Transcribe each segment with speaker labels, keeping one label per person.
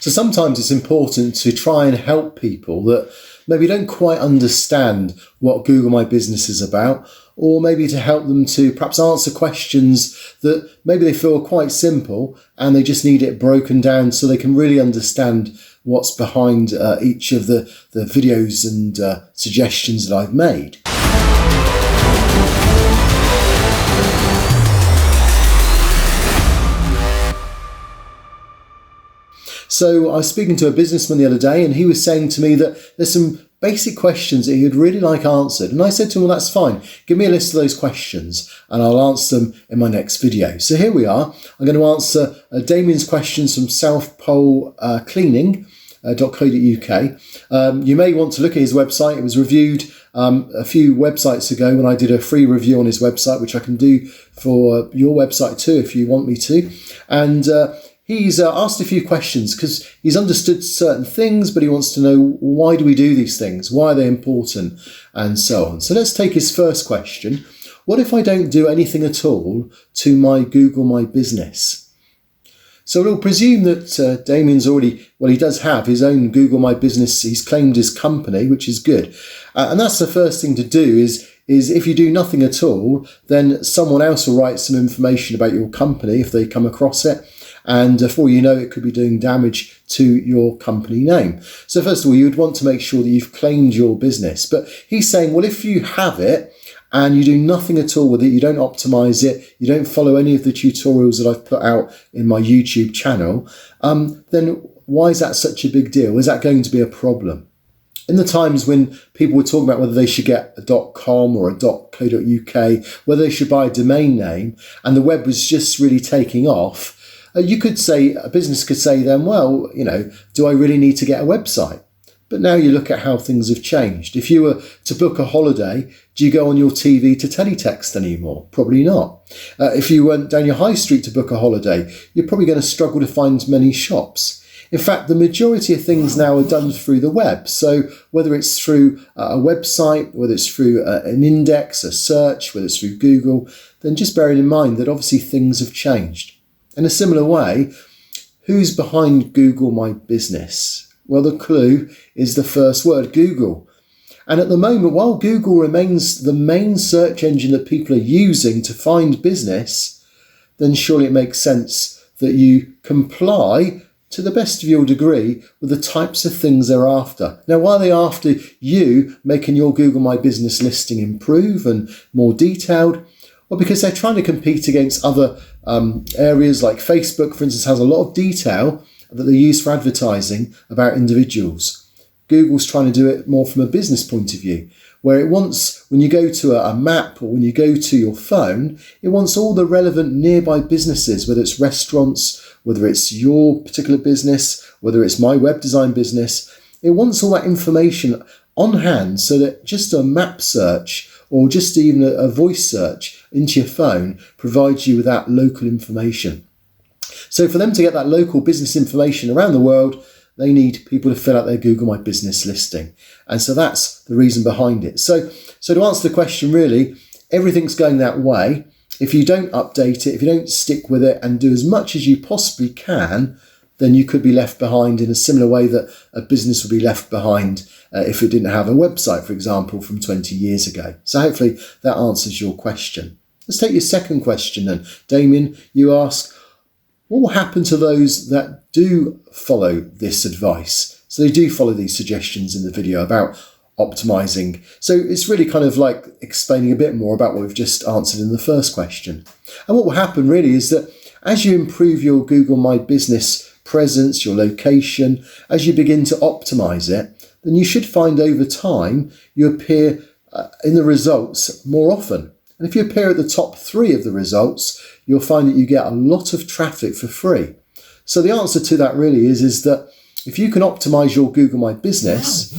Speaker 1: So sometimes it's important to try and help people that maybe don't quite understand what Google My Business is about, or maybe to help them to perhaps answer questions that maybe they feel are quite simple and they just need it broken down so they can really understand what's behind each of the videos and suggestions that I've made. So I was speaking to a businessman the other day and he was saying to me that there's some basic questions that he'd really like answered. And I said to him, well, that's fine. Give me a list of those questions and I'll answer them in my next video. So here we are. I'm going to answer Damien's questions from southpolecleaning.co.uk. You may want to look at his website. It was reviewed a few websites ago when I did a free review on his website, which I can do for your website too if you want me to. And he's asked a few questions because he's understood certain things, but he wants to know, why do we do these things? Why are they important? And so on. So let's take his first question. What if I don't do anything at all to my Google My Business? So we'll presume that Damien's already, well, he does have his own Google My Business. He's claimed his company, which is good. And that's the first thing to do is if you do nothing at all, then someone else will write some information about your company if they come across it. And before you know it, could be doing damage to your company name. So first of all, you would want to make sure that you've claimed your business. But he's saying, well, if you have it and you do nothing at all with it, you don't optimize it, you don't follow any of the tutorials that I've put out in my YouTube channel, then why is that such a big deal? Is that going to be a problem? In the times when people were talking about whether they should get a .com or a .co.uk, whether they should buy a domain name, and the web was just really taking off, you could say, a business could say then, well, do I really need to get a website? But now you look at how things have changed. If you were to book a holiday, do you go on your TV to teletext anymore? Probably not. If you went down your high street to book a holiday, you're probably going to struggle to find many shops. In fact, the majority of things now are done through the web. So whether it's through a website, whether it's through an index, a search, whether it's through Google, then just bearing in mind that obviously things have changed. In a similar way, who's behind Google My Business? Well, the clue is the first word, Google. And at the moment, while Google remains the main search engine that people are using to find business, then surely it makes sense that you comply to the best of your degree with the types of things they're after. Now, why are they after you making your Google My Business listing improve and more detailed? Well, because they're trying to compete against other areas like Facebook, for instance, has a lot of detail that they use for advertising about individuals. Google's trying to do it more from a business point of view, where it wants, when you go to a map or when you go to your phone, it wants all the relevant nearby businesses, whether it's restaurants, whether it's your particular business, whether it's my web design business. It wants all that information on hand so that just a map search or just even a voice search into your phone provides you with that local information. So for them to get that local business information around the world, they need people to fill out their Google My Business listing. And so that's the reason behind it. So to answer the question, really, everything's going that way. If you don't update it, if you don't stick with it and do as much as you possibly can, then you could be left behind in a similar way that a business would be left behind if it didn't have a website, for example, from 20 years ago. So hopefully that answers your question. Let's take your second question then. Damien, you ask, what will happen to those that do follow this advice? So they do follow these suggestions in the video about optimizing. So it's really kind of like explaining a bit more about what we've just answered in the first question. And what will happen really is that as you improve your Google My Business presence, your location, as you begin to optimize it, then you should find over time you appear in the results more often. And if you appear at the top 3 of the results, you'll find that you get a lot of traffic for free. So the answer to that really is that if you can optimize your Google My Business,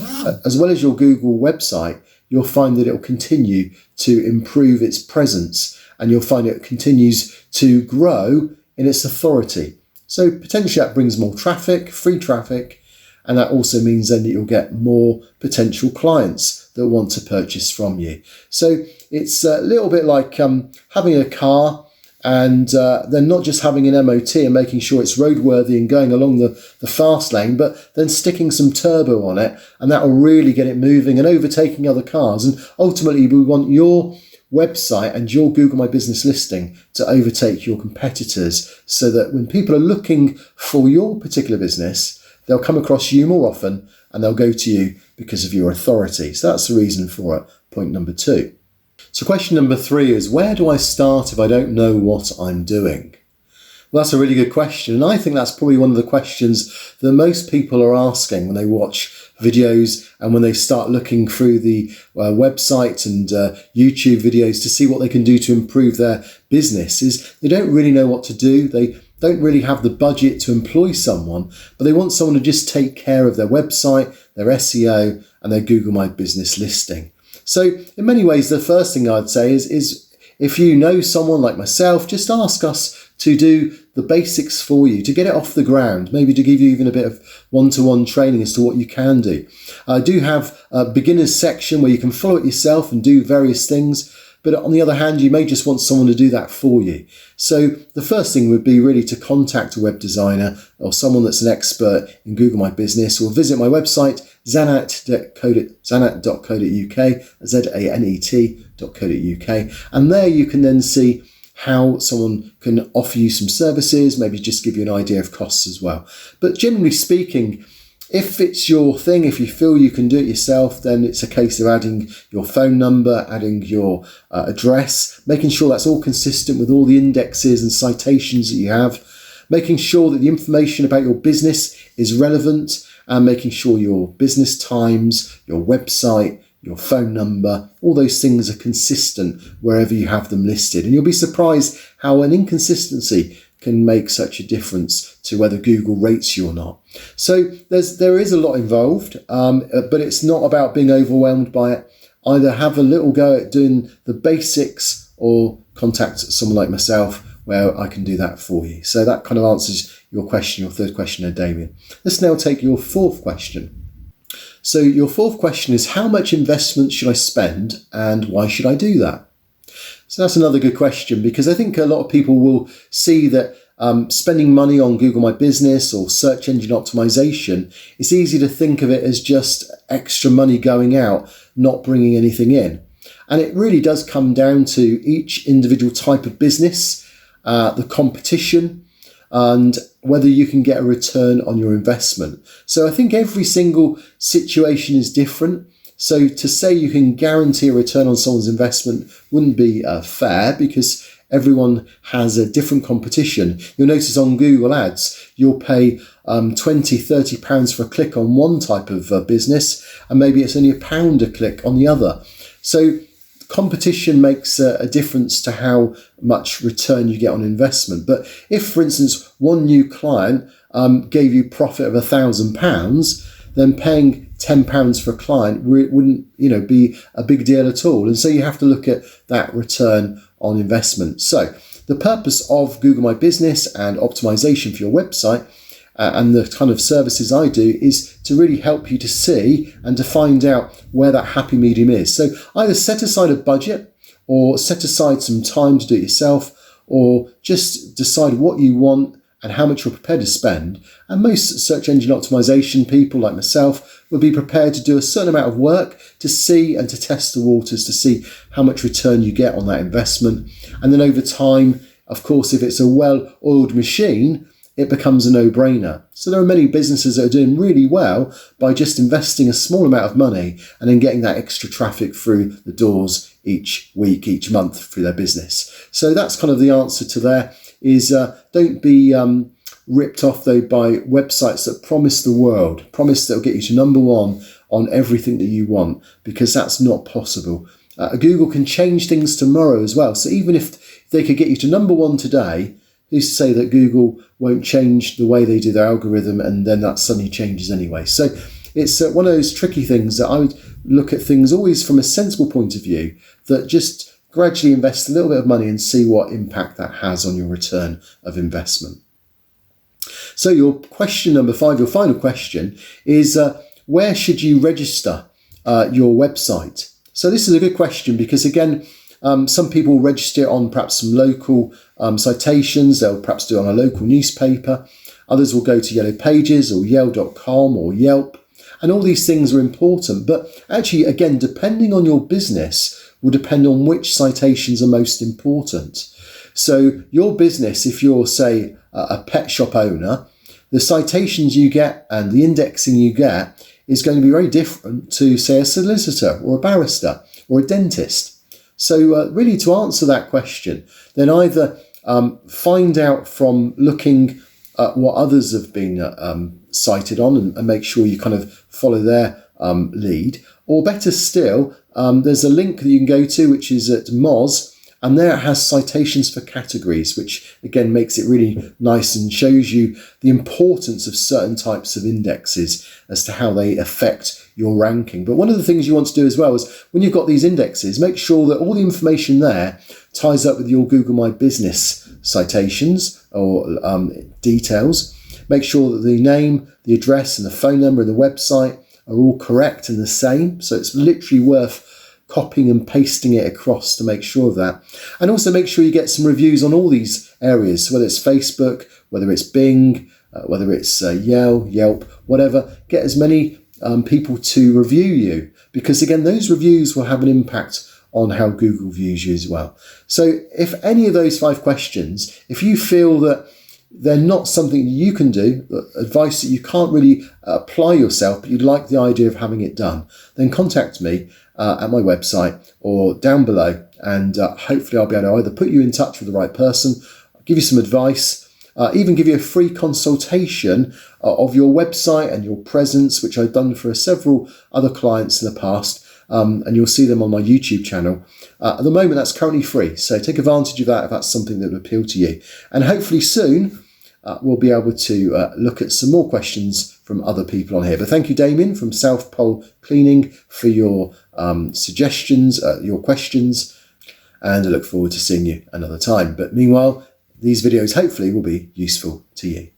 Speaker 1: as well as your Google website, you'll find that it will continue to improve its presence and you'll find it continues to grow in its authority. So potentially that brings more traffic, free traffic, and that also means then that you'll get more potential clients that want to purchase from you. So it's a little bit like having a car and they're not just having an MOT and making sure it's roadworthy and going along the fast lane, but then sticking some turbo on it, and that will really get it moving and overtaking other cars. And ultimately, we want your website and your Google My Business listing to overtake your competitors, so that when people are looking for your particular business, they'll come across you more often and they'll go to you because of your authority. So that's the reason for it, point number 2. So question number 3 is, where do I start if I don't know what I'm doing? Well, that's a really good question. And I think that's probably one of the questions that most people are asking when they watch videos and when they start looking through the website and YouTube videos to see what they can do to improve their business, is they don't really know what to do. They don't really have the budget to employ someone, but they want someone to just take care of their website, their SEO, and their Google My Business listing. So in many ways, the first thing I'd say is if you know someone like myself, just ask us to do the basics for you, to get it off the ground, maybe to give you even a bit of one-to-one training as to what you can do. I do have a beginners section where you can follow it yourself and do various things. But on the other hand, you may just want someone to do that for you. So the first thing would be really to contact a web designer or someone that's an expert in Google My Business, or visit my website, zanet.co.uk, zanet.co.uk. And there you can then see how someone can offer you some services, maybe just give you an idea of costs as well. But generally speaking, if it's your thing, if you feel you can do it yourself, then it's a case of adding your phone number, adding your address, making sure that's all consistent with all the indexes and citations that you have, making sure that the information about your business is relevant, and making sure your business times, your website, your phone number, all those things are consistent wherever you have them listed. And you'll be surprised how an inconsistency can make such a difference to whether Google rates you or not. So there is a lot involved, but it's not about being overwhelmed by it. Either have a little go at doing the basics or contact someone like myself where I can do that for you. So that kind of answers your question, your third question there, Damien. Let's now take your fourth question. So your fourth question is, how much investment should I spend and why should I do that? So that's another good question, because I think a lot of people will see that spending money on Google My Business or search engine optimization, it's easy to think of it as just extra money going out, not bringing anything in. And it really does come down to each individual type of business, the competition, and whether you can get a return on your investment. So I think every single situation is different. So to say you can guarantee a return on someone's investment wouldn't be fair, because everyone has a different competition. You'll notice on Google Ads, you'll pay £20-30 for a click on one type of business, and maybe it's only £1 a click on the other. So competition makes a difference to how much return you get on investment. But if, for instance, one new client gave you profit of £1,000, then paying £10 for a client wouldn't, be a big deal at all. And so you have to look at that return on investment. So the purpose of Google My Business and optimization for your website and the kind of services I do is to really help you to see and to find out where that happy medium is. So either set aside a budget or set aside some time to do it yourself, or just decide what you want and how much you're prepared to spend. And most search engine optimization people like myself will be prepared to do a certain amount of work to see and to test the waters, to see how much return you get on that investment. And then over time, of course, if it's a well-oiled machine, it becomes a no-brainer. So there are many businesses that are doing really well by just investing a small amount of money and then getting that extra traffic through the doors each week, each month through their business. So that's kind of the answer to there, is don't be ripped off though by websites that promise the world, promise that will get you to number one on everything that you want, because that's not possible. Google can change things tomorrow as well. So even if they could get you to number one today, who's to say that Google won't change the way they do their algorithm and then that suddenly changes anyway? So it's one of those tricky things that I would look at things always from a sensible point of view, that just gradually invest a little bit of money and see what impact that has on your return of investment. So your question number 5, your final question, is where should you register your website? So this is a good question, because again, Some people register it on perhaps some local citations. They'll perhaps do it on a local newspaper. Others will go to Yellow Pages or Yale.com or Yelp. And all these things are important. But actually, again, depending on your business will depend on which citations are most important. So your business, if you're, say, a pet shop owner, the citations you get and the indexing you get is going to be very different to, say, a solicitor or a barrister or a dentist. So really, to answer that question, then either find out from looking at what others have been cited on and make sure you kind of follow their lead, or better still, there's a link that you can go to which is at Moz, and there it has citations for categories, which again makes it really nice and shows you the importance of certain types of indexes as to how they affect your ranking. But one of the things you want to do as well is when you've got these indexes, make sure that all the information there ties up with your Google My Business citations or details. Make sure that the name, the address and the phone number and the website are all correct and the same. So it's literally worth copying and pasting it across to make sure of that. And also make sure you get some reviews on all these areas, whether it's Facebook, whether it's Bing, whether it's Yelp, whatever. Get as many people to review you, because again, those reviews will have an impact on how Google views you as well. So if any of those 5 questions, if you feel that they're not something you can do, advice that you can't really apply yourself, but you'd like the idea of having it done, then contact me at my website or down below, and hopefully I'll be able to either put you in touch with the right person, give you some advice, even give you a free consultation of your website and your presence, which I've done for several other clients in the past, and you'll see them on my YouTube channel. At the moment, that's currently free, so take advantage of that if that's something that would appeal to you. And hopefully soon, we'll be able to look at some more questions from other people on here. But thank you, Damien, from South Pole Cleaning, for your suggestions, your questions, and I look forward to seeing you another time. But meanwhile, these videos hopefully will be useful to you.